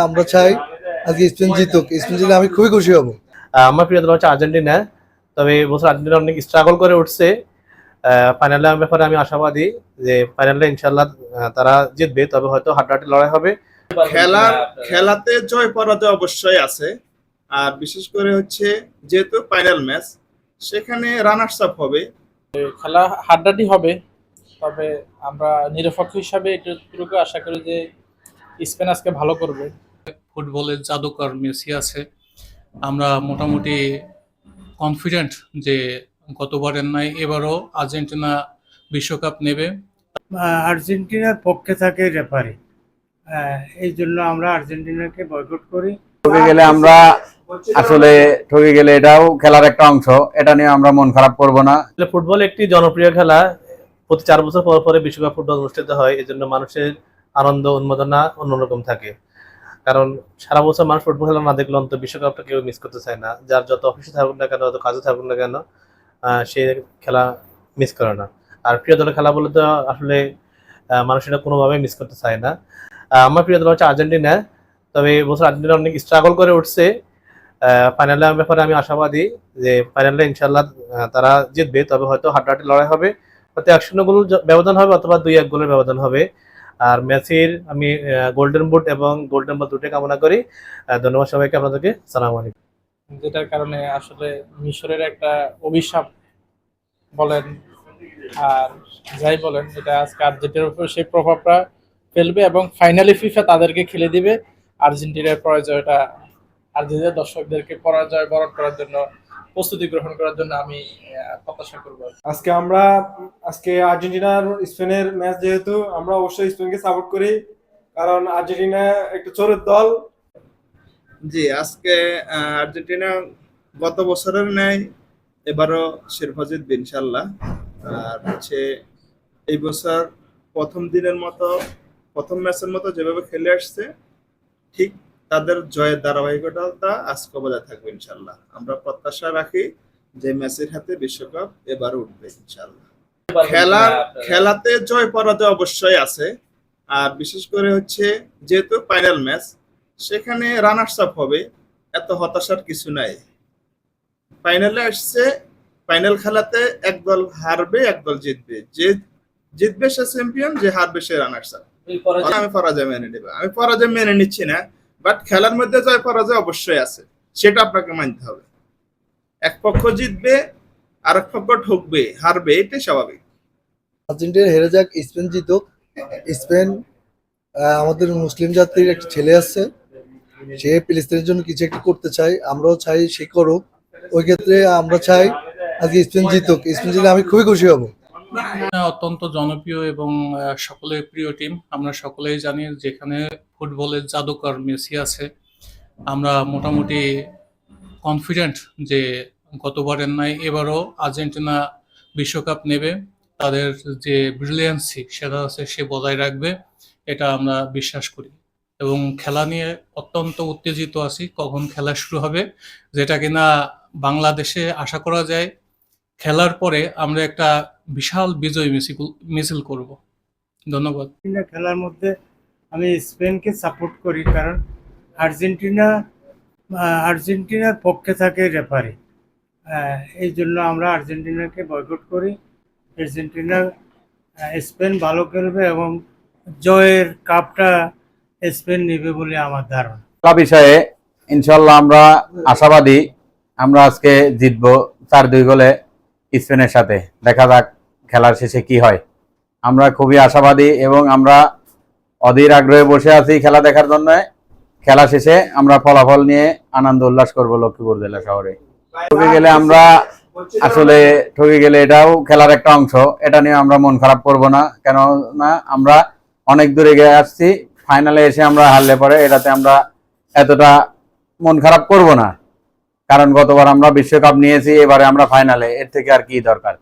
আমরা চাই আজকে স্পেন জিতুক। স্পেন জিতলে আমি খুবই খুশি হব। আমার প্রিয় দল হচ্ছে আর্জেন্টিনা। তবে এবছর আর্জেন্টিনা অনেক স্ট্রাগল করে উঠছে। ফাইনালের ব্যাপারে আমি আশাবাদী যে ফাইনালে ইনশাল্লাহ তারা জিতবে, তবে হয়তো হাড্ডাহাড্ডি লড়াই হবে। খেলাতে জয় পরাজয় অবশ্যই আছে, আর বিশেষ করে হচ্ছে যেহেতু ফাইনাল ম্যাচ, সেখানে রানার্স আপ হবে, খেলা হাড্ডাহাড্ডি হবে। তবে আমরা নিরপেক্ষ হিসাবে এটুকু আশা করি যে স্পেন আজকে ভালো করবে। ফুটবলের জাদুকর মেসি আছে, আমরা মোটামুটি কনফিডেন্ট যে গতবারের নাই এবারও আর্জেন্টিনা বিশ্বকাপ নেবে। আর্জেন্টিনার পক্ষে থাকে রেফারি, এই জন্য আমরা আর্জেন্টিনাকে বয়কট করি। ঠকে গেলে আমরা আসলে ঠকে গেলে এটাও খেলার একটা অংশ, এটা নিয়ে আমরা মন খারাপ করব না। ফুটবল একটি জনপ্রিয় খেলা, প্রতি 4 বছর পর পরে বিশ্বকাপ ফুটবল অনুষ্ঠিত হয়, এজন্য মানুষের আনন্দ উন্মাদনা অন্যরকম থাকে। কারণ সারা বছর মানুষ ফুটবল খেলা না দেখলে অন্তত বিশ্বকাপটা কেউ মিস করতে চায় না। যার যত অফিসে থাকুক না কেন, যত কাজে থাকুক না কেন, সে খেলা মিস করে না। আর প্রিয় দলের খেলা বলে তো আসলে মানুষ এটা কোনোভাবেই মিস করতে চায় না। আমার প্রিয় দল হচ্ছে আর্জেন্টিনা। তবে এবছর আর্জেন্টিনা অনেক স্ট্রাগল করে উঠছে। ফাইনালের ব্যাপারে আমি আশাবাদী যে ফাইনালে ইনশাল্লাহ তারা জিতবে, তবে হয়তো হাড্ডাহাড্ডি লড়াই হবে, হয়তো 1-0 গোল ব্যবধান হবে অথবা 2-1 গোলের ব্যবধান হবে। আর মেসির আমি গোল্ডেন বুট এবং গোল্ডেন বল দুটোই কামনা করি। ধন্যবাদ সবাইকে, আপনাদেরকে আসসালামু আলাইকুম। যেটার কারণে আসলে মিশরের একটা অভিশাপ বলেন আর যাই বলেন, এটা আজকে আর্জেন্টিনার উপর সেই প্রভাবটা ফেলবে এবং ফাইনালি ফিফা তাদেরকে খেলে দিবে। আর্জেন্টিনার পরাজয়টা, আর্জেন্টিনার দর্শকদেরকে পরাজয় বরণ করার জন্য প্রস্তুতি গ্রহণ করার জন্য আমি প্রত্যাশা করব। আজকে আর্জেন্টিনার স্পেনের ম্যাচ, যেহেতু আমরা অবশ্যই স্পেনকে সাপোর্ট করি, কারণ আর্জেন্টিনা একটা চোরের দল। জি, আজকে আর্জেন্টিনা গত বছরের ন্যায় এবারও শিরোপা জিতবে ইনশাল্লাহ। আর হচ্ছে এই বছর প্রথম ম্যাচের মতো যেভাবে খেলে আসছে, ঠিক তাদের জয়ের ধারাবাহিকতা আজকে বজায় থাকবে ইনশাল্লাহ। আমরা প্রত্যাশা রাখি যে মেসির হাতে বিশ্বকাপ এবার উঠবে ইনশাল্লাহ। খেলাতে জয় পরাজয় অবশ্যই আছে, আর বিশেষ করে হচ্ছে যেহেতু ফাইনাল ম্যাচ, সেখানে রানার্স আপ হবে, এত হতাশার কিছু নাই। ফাইনালে আসছে, ফাইনাল খেলাতে এক দল হারবে, এক দল জিতবে। যে জিতবে সে চ্যাম্পিয়ন, যে হারবে সে রানার্স আপ। আমি পরাজয় মেনে নেব, আমি পরাজয় মেনে নিচ্ছি না, বাট খেলার মধ্যে জয় পরাজয় অবশ্যই আছে, সেটা আপনাকে মানতে হবে। এক পক্ষ জিতবে, আর এক পক্ষ ঠকবে, হারবে, এটাই স্বাভাবিক। আর্জেন্টিনা হেরে যাক, স্পেন জিতুক। স্পেন আমাদের মুসলিম জাতির একটা ছেলে আছে, সে ফিলিস্তিনের জন্য কিছু একটা করতে চাই, আমরাও চাই সে করুক। ওই ক্ষেত্রে আমরা চাই আজকে স্পেন জিতুক। স্পেন জিতলে আমি খুবই খুশি হব। অত্যন্ত জনপ্রিয় এবং সকলের প্রিয় টিম। আমরা সকলেই জানি যেখানে ফুটবলের জাদুকর মেসি আছে, আমরা মোটামুটি কনফিডেন্ট যে গতবারের নাই এবারও আর্জেন্টিনা বিশ্বকাপ নেবে। তাদের যে ব্রিলিয়ান্সি সেটা আছে, সে বজায় রাখবে, এটা আমরা বিশ্বাস করি। এবং খেলা নিয়ে অত্যন্ত উত্তেজিত আছি, কখন খেলা শুরু হবে, যেটা কিনা বাংলাদেশে আশা করা যায় খেলার পরে আমরা একটা বিশাল বিজয় মিছিল করব। ধন্যবাদ। খেলার মধ্যে আমি স্পেনকে সাপোর্ট করি, কারণ আর্জেন্টিনার পক্ষে থাকে রেফারি, এই জন্য আমরা আর্জেন্টিনাকে বয়কট করি। স্পেন ভালো খেলবে এবং জয়ের কাপটা স্পেন নেবে বলে আমার ধারণা। খেলা বিষয়ে ইনশাল্লাহ আমরা আশাবাদী, আমরা আজকে জিতবো 4-2 গোলে স্পেনের সাথে। দেখা যাক খেলার শেষে কি হয়। আমরা খুবই আশাবাদী এবং আমরা অধীর আগ্রহে বসে আছি খেলা দেখার জন্য। খেলা শেষে আমরা ফলাফল নিয়ে আনন্দ উল্লাস করবো লক্ষ্মীপুর জেলা শহরে। ঠকে গেলে আমরা আসলে ঠকে গেলে এটাও খেলার একটা অংশ, এটা নিয়ে আমরা মন খারাপ করব না। কেননা আমরা অনেক দূরে গিয়ে আসছি, ফাইনালে এসে আমরা হারলে পরে এটাতে আমরা এতটা মন খারাপ করব না, কারণ গতবার আমরা বিশ্বকাপ নিয়েছি, এবারে আমরা ফাইনালে, এর থেকে আর কি দরকার।